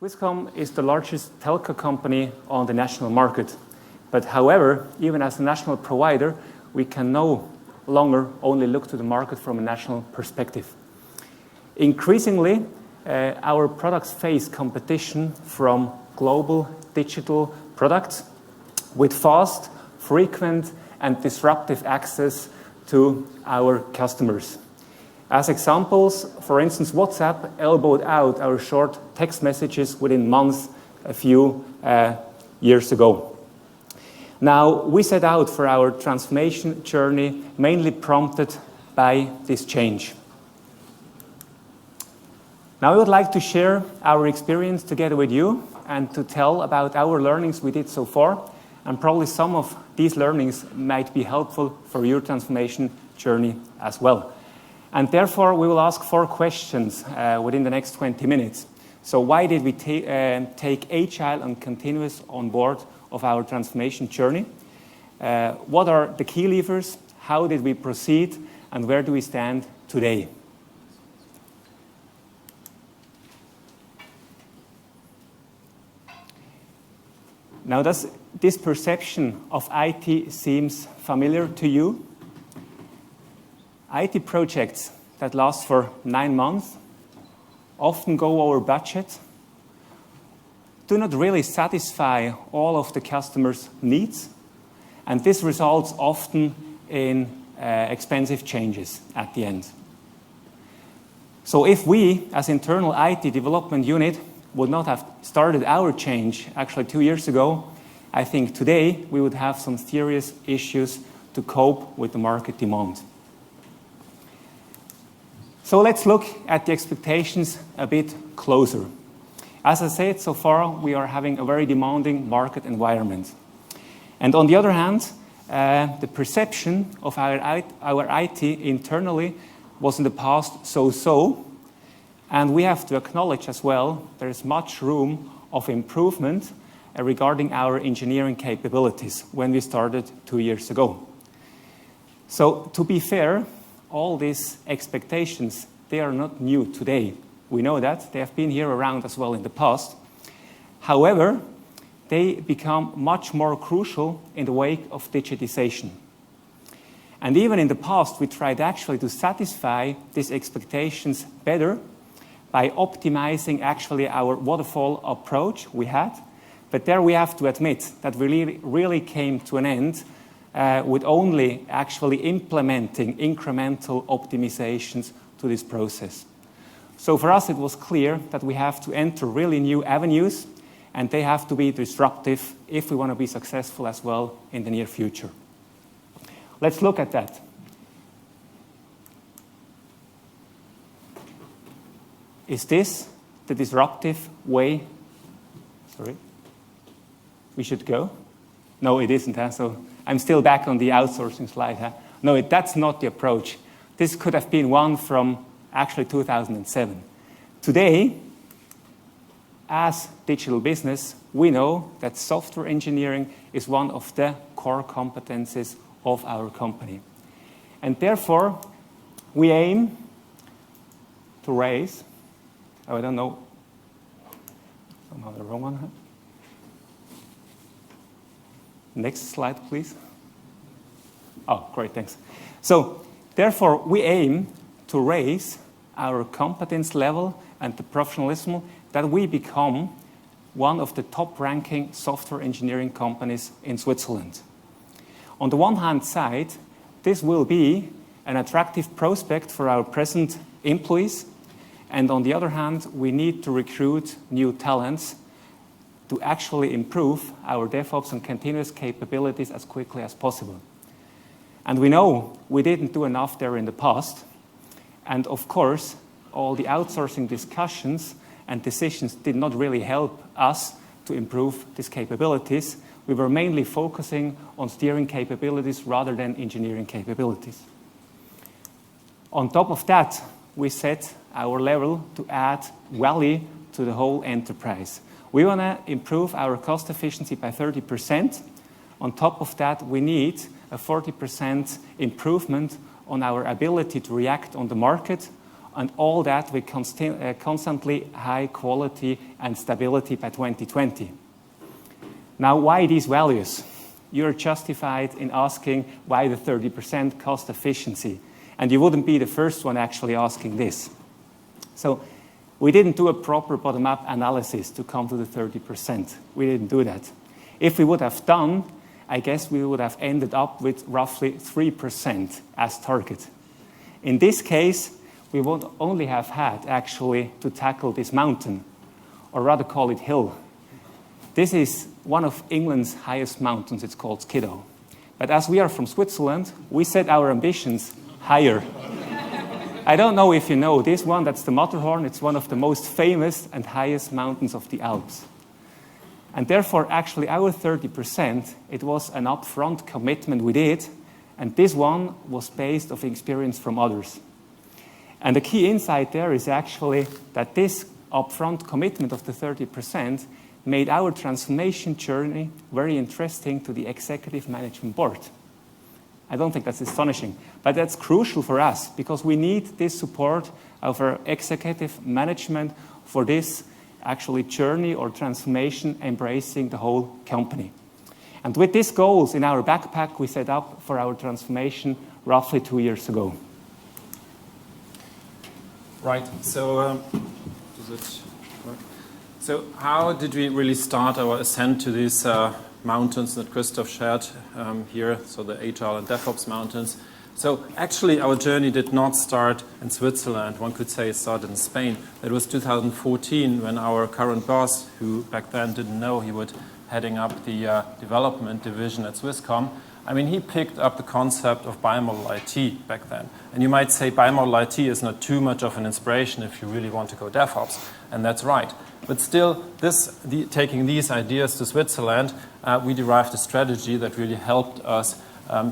Swisscom is the largest telco company on the national market. But however, even as a national provider, we can no longer only look to the market from a national perspective. Increasingly, our products face competition from global digital products with fast, frequent, and disruptive access to our customers. As examples, for instance, WhatsApp elbowed out our short text messages within months a few years ago. Now, we set out for our transformation journey mainly prompted by this change. Now, I would like to share our experience together with you and to tell about our learnings we did so far, and probably some of these learnings might be helpful for your transformation journey as well. And therefore, we will ask 4 questions within the next 20 minutes. So why did we take Agile and continuous on board of our transformation journey? What are the key levers? How did we proceed? And where do we stand today? Now, does this perception of IT seems familiar to you? IT projects that last for 9 months often go over budget, do not really satisfy all of the customers' needs, and this results often in expensive changes at the end. So if we, as internal IT development unit, would not have started our change actually 2 years ago, I think today we would have some serious issues to cope with the market demand. So let's look at the expectations a bit closer. As I said, so far we are having a very demanding market environment. And on the other hand, the perception of our IT internally was in the past so-so. And we have to acknowledge as well there is much room of improvement regarding our engineering capabilities when we started 2 years ago. So to be fair, all these expectations, they are not new today. We know that. They have been here around as well in the past. However, they become much more crucial in the wake of digitization. And even in the past, we tried actually to satisfy these expectations better by optimizing actually our waterfall approach we had. But there we have to admit that we really came to an end with only actually implementing incremental optimizations to this process. So for us, it was clear that we have to enter really new avenues, and they have to be disruptive if we want to be successful as well in the near future. Let's look at that. Is this the disruptive way? Sorry. We should go? No, it isn't. Huh? So I'm still back on the outsourcing slide. Huh? No, that's not the approach. This could have been one from actually 2007. Today, as digital business, we know that software engineering is one of the core competencies of our company. And therefore, we aim to raise, I don't know, somehow the wrong one. Huh? Next slide, please. Oh, great, thanks. So, therefore, we aim to raise our competence level and the professionalism that we become one of the top-ranking software engineering companies in Switzerland. On the one hand side, this will be an attractive prospect for our present employees, and on the other hand, we need to recruit new talents to actually improve our DevOps and continuous capabilities as quickly as possible. And we know we didn't do enough there in the past. And of course, all the outsourcing discussions and decisions did not really help us to improve these capabilities. We were mainly focusing on steering capabilities rather than engineering capabilities. On top of that, we set our level to add value to the whole enterprise. We want to improve our cost efficiency by 30%. On top of that, we need a 40% improvement on our ability to react on the market. and all that with constantly high quality and stability by 2020. Now, why these values? You're justified in asking why the 30% cost efficiency, and you wouldn't be the first one actually asking this. So we didn't do a proper bottom-up analysis to come to the 30%. We didn't do that. If we would have done, I guess we would have ended up with roughly 3% as target. In this case, we would only have had actually to tackle this mountain, or rather call it hill. This is one of England's highest mountains. It's called Skiddaw. But as we are from Switzerland, we set our ambitions higher. I don't know if you know this one, that's the Matterhorn. It's one of the most famous and highest mountains of the Alps. And therefore, actually, our 30%, it was an upfront commitment we did, and this one was based on experience from others. And the key insight there is actually that this upfront commitment of the 30% made our transformation journey very interesting to the executive management board. I don't think that's astonishing, but that's crucial for us because we need this support of our executive management for this actually journey or transformation embracing the whole company. And with these goals in our backpack, we set up for our transformation roughly 2 years ago. Right, so does it work? So how did we really start our ascent to these mountains that Christoph shared here, so the Agile and DevOps mountains? So actually our journey did not start in Switzerland. One could say it started in Spain. It was 2014 when our current boss, who back then didn't know he would heading up the development division at Swisscom, I mean, he picked up the concept of bi-modal IT back then. And you might say bi-modal IT is not too much of an inspiration if you really want to go DevOps, and that's right. But still, taking these ideas to Switzerland, we derived a strategy that really helped us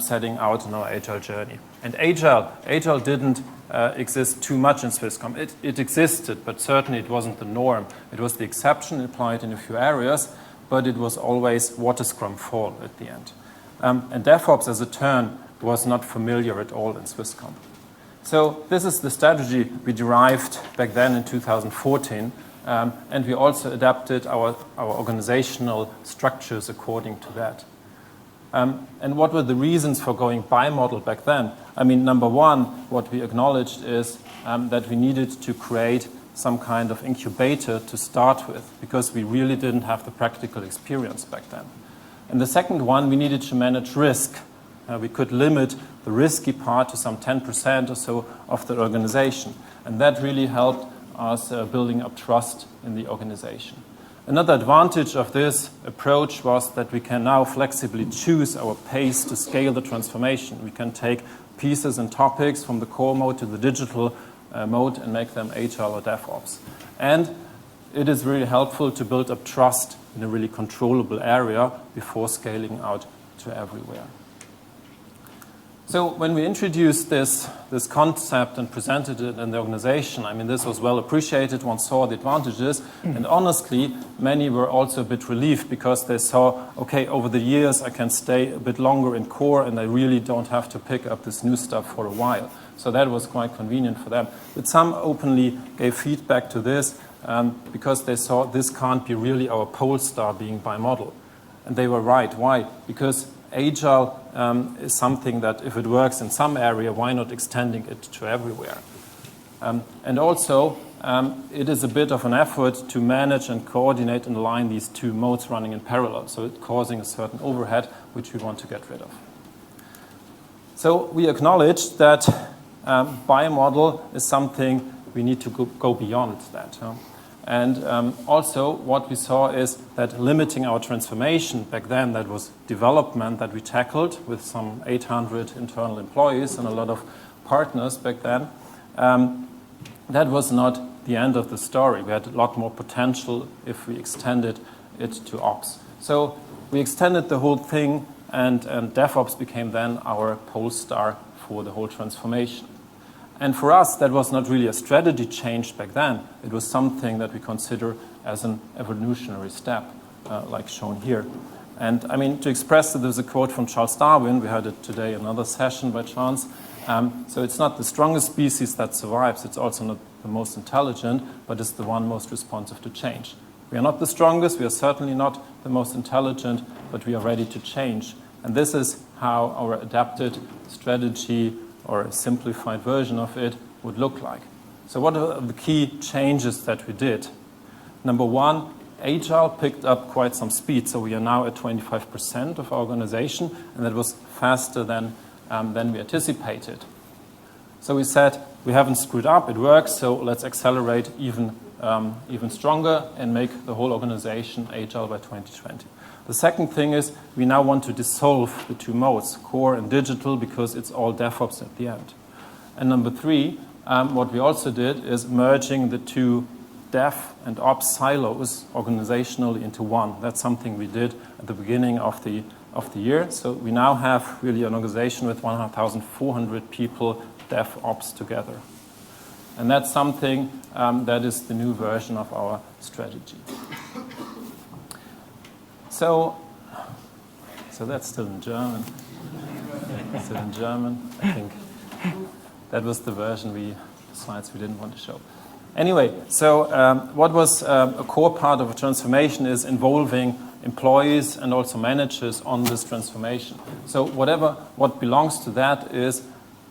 setting out on our Agile journey. And Agile didn't exist too much in Swisscom. It existed, but certainly it wasn't the norm. It was the exception, applied in a few areas, but it was always water scrum fall at the end. And DevOps as a term was not familiar at all in Swisscom. So this is the strategy we derived back then in 2014, and we also adapted our organizational structures according to that. And what were the reasons for going bi-modal back then? I mean, number one, what we acknowledged is that we needed to create some kind of incubator to start with, because we really didn't have the practical experience back then. And the second one, we needed to manage risk. We could limit the risky part to some 10% or so of the organization. And that really helped us building up trust in the organization. Another advantage of this approach was that we can now flexibly choose our pace to scale the transformation. We can take pieces and topics from the core mode to the digital mode and make them Agile or DevOps. And it is really helpful to build up trust in a really controllable area before scaling out to everywhere. So when we introduced this concept and presented it in the organization, I mean, this was well appreciated. One saw the advantages. And honestly, many were also a bit relieved because they saw, okay, over the years, I can stay a bit longer in core and I really don't have to pick up this new stuff for a while. So that was quite convenient for them. But some openly gave feedback to this because they saw this can't be really our pole star being bi-modal. And they were right. Why? Because Agile is something that if it works in some area, why not extending it to everywhere? And also, it is a bit of an effort to manage and coordinate and align these two modes running in parallel. So it's causing a certain overhead, which we want to get rid of. So we acknowledge that bi-modal is something we need to go beyond that. And also what we saw is that limiting our transformation back then, that was development that we tackled with some 800 internal employees and a lot of partners back then, that was not the end of the story. We had a lot more potential if we extended it to ops. So we extended the whole thing, and DevOps became then our pole star for the whole transformation. And for us, that was not really a strategy change back then. It was something that we consider as an evolutionary step, like shown here. And I mean, to express that, there's a quote from Charles Darwin. We heard it today in another session by chance. So it's not the strongest species that survives, it's also not the most intelligent, but it's the one most responsive to change. We are not the strongest, we are certainly not the most intelligent, but we are ready to change. And this is how our adapted strategy, or a simplified version of it, would look like. So what are the key changes that we did? Number one, Agile picked up quite some speed. So we are now at 25% of our organization, and that was faster than we anticipated. So we said, we haven't screwed up, it works, so let's accelerate even stronger and make the whole organization Agile by 2020. The second thing is, we now want to dissolve the two modes, core and digital, because it's all DevOps at the end. And number three, what we also did is merging the two Dev and Ops silos organizationally into one. That's something we did at the beginning of the year. So we now have really an organization with 1,400 people, Dev Ops together. And that's something that is the new version of our strategy. So that's still in German. Still in German. I think that was the version the slides we didn't want to show. Anyway, so what was a core part of a transformation is involving employees and also managers on this transformation. So what belongs to that is,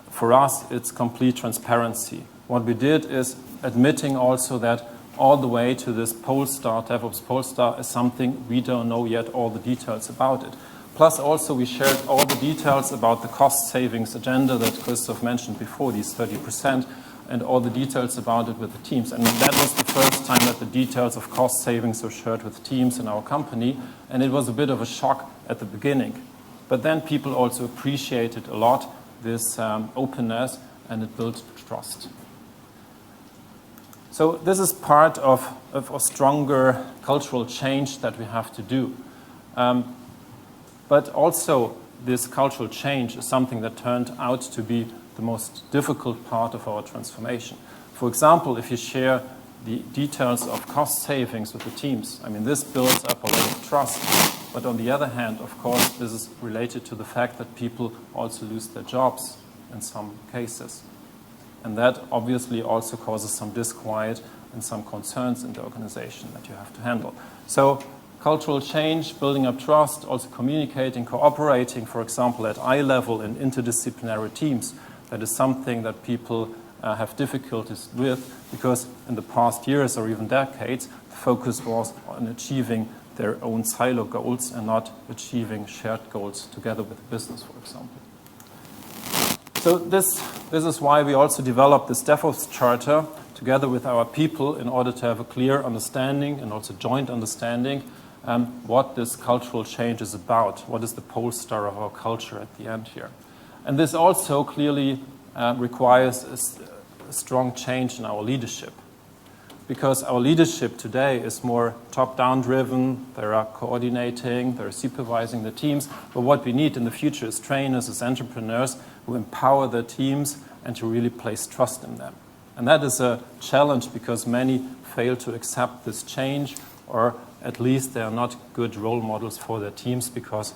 for us, it's complete transparency. What we did is admitting also that all the way to this Polestar, DevOps Polestar, is something we don't know yet all the details about it. Plus also we shared all the details about the cost savings agenda that Christoph mentioned before, these 30%, and all the details about it with the teams. And that was the first time that the details of cost savings were shared with teams in our company, and it was a bit of a shock at the beginning. But then people also appreciated a lot this openness, and it built trust. So this is part of a stronger cultural change that we have to do. But also this cultural change is something that turned out to be the most difficult part of our transformation. For example, if you share the details of cost savings with the teams, I mean, this builds up a lot of trust. But on the other hand, of course, this is related to the fact that people also lose their jobs in some cases. And that obviously also causes some disquiet and some concerns in the organization that you have to handle. So cultural change, building up trust, also communicating, cooperating, for example, at eye level in interdisciplinary teams, that is something that people have difficulties with, because in the past years or even decades, the focus was on achieving their own silo goals and not achieving shared goals together with the business, for example. So this is why we also developed this DevOps charter together with our people in order to have a clear understanding and also joint understanding what this cultural change is about, what is the Polestar of our culture at the end here. And this also clearly requires a strong change in our leadership, because our leadership today is more top-down driven. They are coordinating, they're supervising the teams, but what we need in the future is trainers, as entrepreneurs who empower their teams and to really place trust in them. And that is a challenge because many fail to accept this change, or at least they are not good role models for their teams because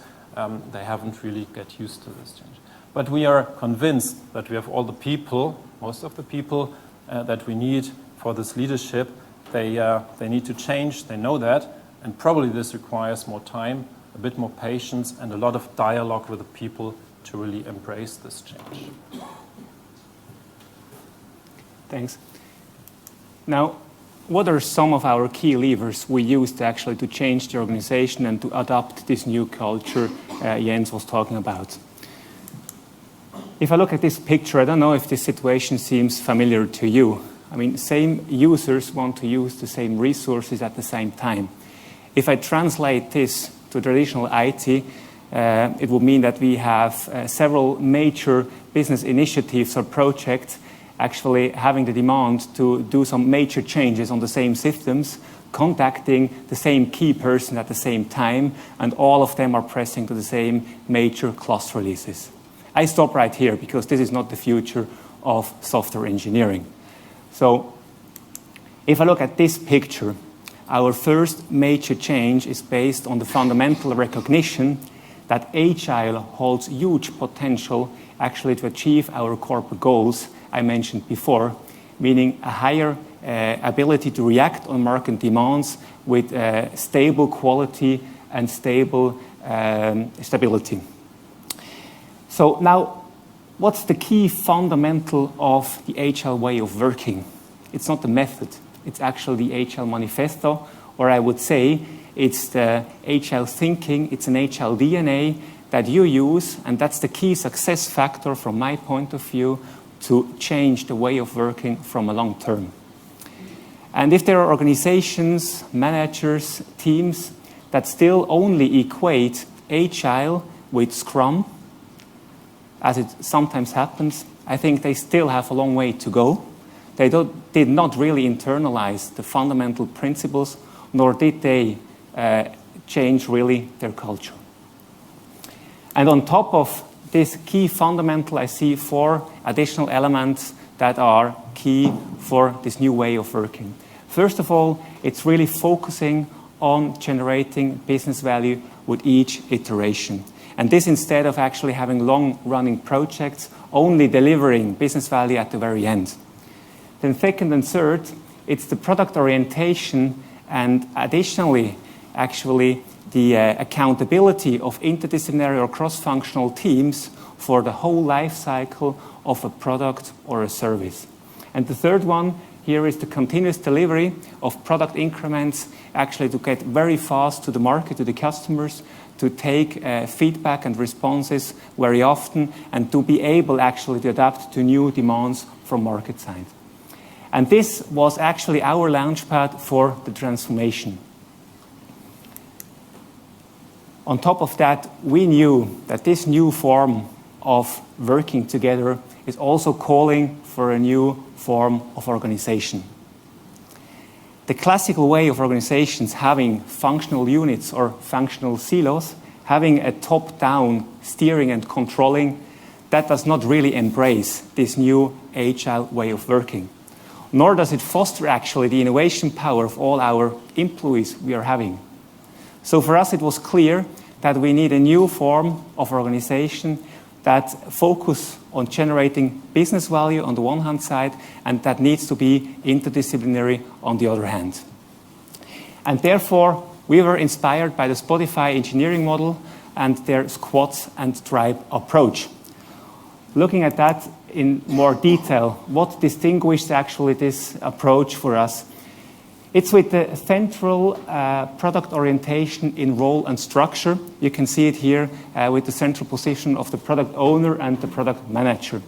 they haven't really get used to this change. But we are convinced that we have all the people, most of the people that we need for this leadership. They need to change, they know that, and probably this requires more time, a bit more patience, and a lot of dialogue with the people to really embrace this change. Thanks. Now, what are some of our key levers we used actually to change the organization and to adopt this new culture Jens was talking about? If I look at this picture, I don't know if this situation seems familiar to you. I mean, same users want to use the same resources at the same time. If I translate this to traditional IT, it would mean that we have several major business initiatives or projects actually having the demand to do some major changes on the same systems, contacting the same key person at the same time, and all of them are pressing to the same major cluster releases. I stop right here because this is not the future of software engineering. So if I look at this picture, our first major change is based on the fundamental recognition that Agile holds huge potential actually to achieve our corporate goals I mentioned before, meaning a higher ability to react on market demands with stable quality and stable stability. So now, what's the key fundamental of the Agile way of working? It's not the method, it's actually the Agile manifesto, or I would say it's the Agile thinking, it's an Agile DNA that you use, and that's the key success factor from my point of view to change the way of working from a long term. And if there are organizations, managers, teams that still only equate Agile with Scrum, as it sometimes happens, I think they still have a long way to go. They did not really internalize the fundamental principles, nor did they change really their culture. And on top of this key fundamental, I see 4 additional elements that are key for this new way of working. First of all, it's really focusing on generating business value with each iteration. And this instead of actually having long-running projects, only delivering business value at the very end. Then second and third, it's the product orientation and additionally, actually, the accountability of interdisciplinary or cross-functional teams for the whole life cycle of a product or a service. And the third one here is the continuous delivery of product increments, actually to get very fast to the market, to the customers, to take feedback and responses very often, and to be able actually to adapt to new demands from market side. And this was actually our launchpad for the transformation. On top of that, we knew that this new form of working together is also calling for a new form of organization. The classical way of organizations having functional units or functional silos, having a top-down steering and controlling, that does not really embrace this new Agile way of working. Nor does it foster actually the innovation power of all our employees we are having. So for us it was clear that we need a new form of organization that focus on generating business value on the one hand side, and that needs to be interdisciplinary on the other hand. And therefore, we were inspired by the Spotify engineering model and their squads and tribe approach. Looking at that in more detail, what distinguished actually this approach for us? It's with the central product orientation in role and structure. You can see it here with the central position of the product owner and the product manager.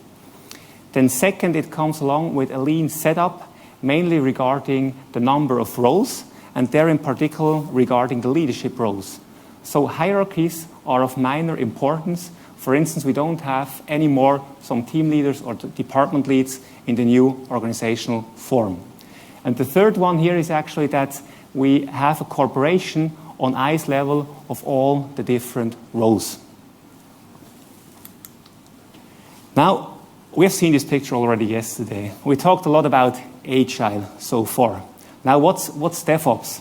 Then second, it comes along with a lean setup, mainly regarding the number of roles, and there in particular regarding the leadership roles. So hierarchies are of minor importance. For instance, we don't have anymore some team leaders or department leads in the new organizational form. And the third one here is actually that we have a corporation on eyes level of all the different roles. Now, we have seen this picture already yesterday. We talked a lot about Agile so far. Now, what's DevOps?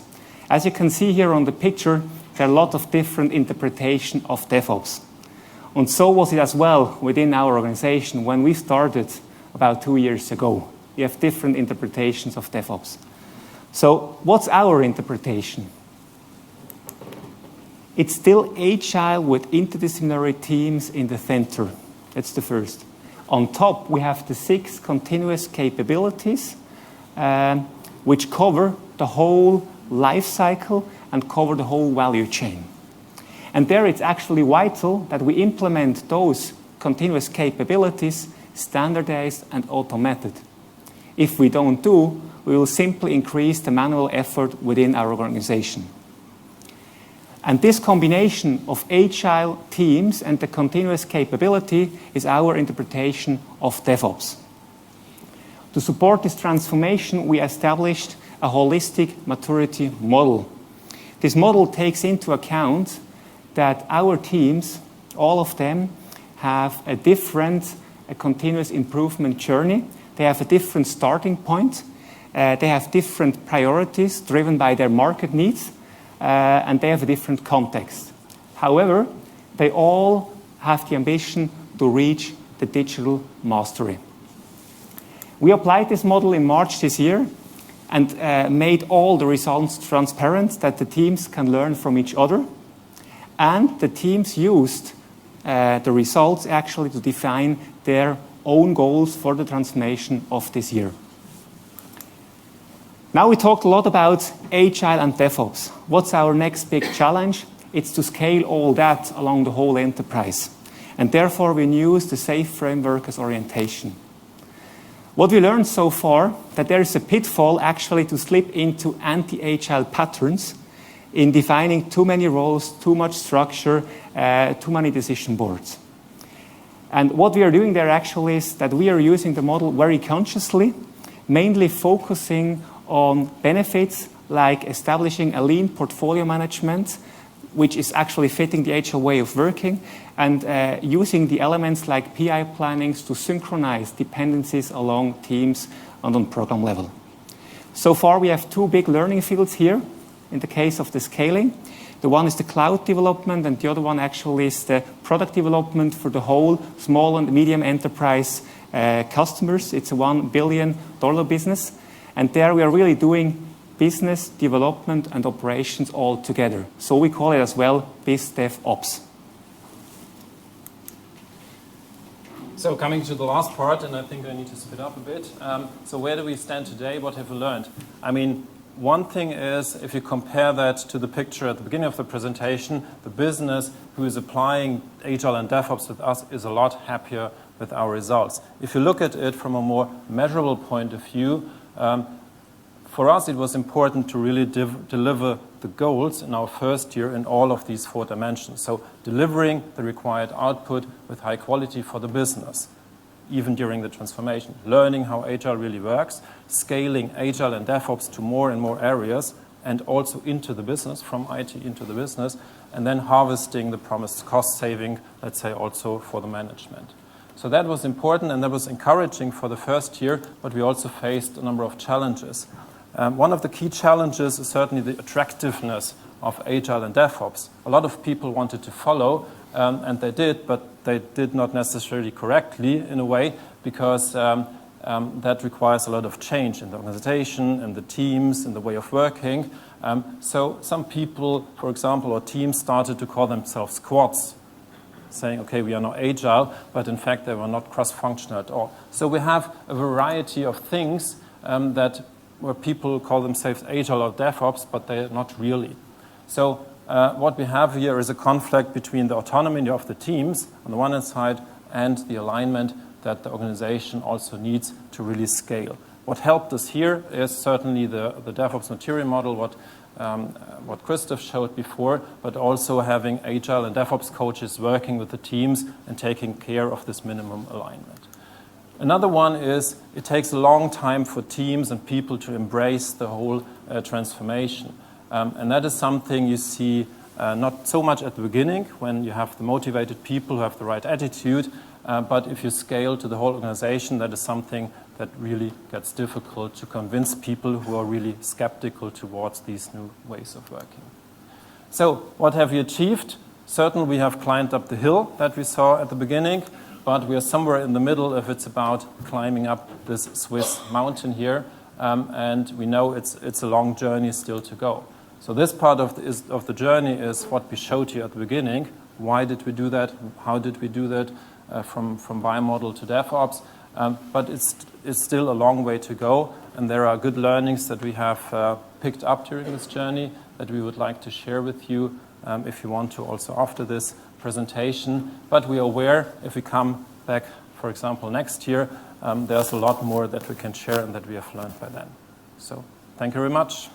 As you can see here on the picture, there are a lot of different interpretations of DevOps. And so was it as well within our organization when we started about 2 years ago. You have different interpretations of DevOps. So what's our interpretation? It's still Agile with interdisciplinary teams in the center. That's the first. On top, we have the 6 continuous capabilities, which cover the whole life cycle and cover the whole value chain. And there it's actually vital that we implement those continuous capabilities standardized and automated. If we don't do, we will simply increase the manual effort within our organization. And this combination of Agile teams and the continuous capability is our interpretation of DevOps. To support this transformation, we established a holistic maturity model. This model takes into account that our teams, all of them, have a different continuous improvement journey. They have a different starting point. They have different priorities driven by their market needs, and they have a different context. However, they all have the ambition to reach the digital mastery. We applied this model in March this year and made all the results transparent that the teams can learn from each other. And the teams used the results actually to define their own goals for the transformation of this year. Now we talked a lot about Agile and DevOps. What's our next big challenge? It's to scale all that along the whole enterprise. And therefore we use the SAFe framework as orientation. What we learned so far, that there is a pitfall actually to slip into anti-Agile patterns in defining too many roles, too much structure, too many decision boards. And what we are doing there actually is that we are using the model very consciously, mainly focusing on benefits like establishing a lean portfolio management, which is actually fitting the Agile way of working, and using the elements like PI plannings to synchronize dependencies along teams and on program level. So far, we have two big learning fields here in the case of the scaling. The one is the cloud development, and the other one actually is the product development for the whole small and medium enterprise customers. It's a $1 billion business, and there we are really doing business, development, and operations all together. So we call it as well BizDevOps. So coming to the last part, and I think I need to speed up a bit. So where do we stand today? What have we learned? I mean, one thing is, if you compare that to the picture at the beginning of the presentation, the business who is applying Agile and DevOps with us is a lot happier with our results. If you look at it from a more measurable point of view, for us, it was important to really deliver the goals in our first year in all of these 4 dimensions. So delivering the required output with high quality for the business, even during the transformation. Learning how Agile really works, scaling Agile and DevOps to more and more areas, and also into the business, from IT into the business, and then harvesting the promised cost saving, let's say, also for the management. So that was important, and that was encouraging for the first year, but we also faced a number of challenges. One of the key challenges is certainly the attractiveness of Agile and DevOps. A lot of people wanted to follow, and they did, but they did not necessarily correctly in a way, because that requires a lot of change in the organization, and the teams, and the way of working. So some people, for example, or teams started to call themselves squads, saying, okay, we are now Agile, but in fact they were not cross-functional at all. So we have a variety of things where people call themselves Agile or DevOps, but they're not really. So what we have here is a conflict between the autonomy of the teams on the one hand side and the alignment that the organization also needs to really scale. What helped us here is certainly the DevOps material model, what Christoph showed before, but also having Agile and DevOps coaches working with the teams and taking care of this minimum alignment. Another one is it takes a long time for teams and people to embrace the whole transformation. And that is something you see not so much at the beginning when you have the motivated people who have the right attitude, but if you scale to the whole organization, that is something that really gets difficult to convince people who are really skeptical towards these new ways of working. So what have we achieved? Certainly we have climbed up the hill that we saw at the beginning, but we are somewhere in the middle if it's about climbing up this Swiss mountain here, and we know it's a long journey still to go. So this part of the journey is what we showed you at the beginning. Why did we do that? How did we do that from bi-modal to DevOps? But it's still a long way to go, and there are good learnings that we have picked up during this journey that we would like to share with you if you want to also after this presentation. But we are aware if we come back, for example, next year, there's a lot more that we can share and that we have learned by then. So thank you very much.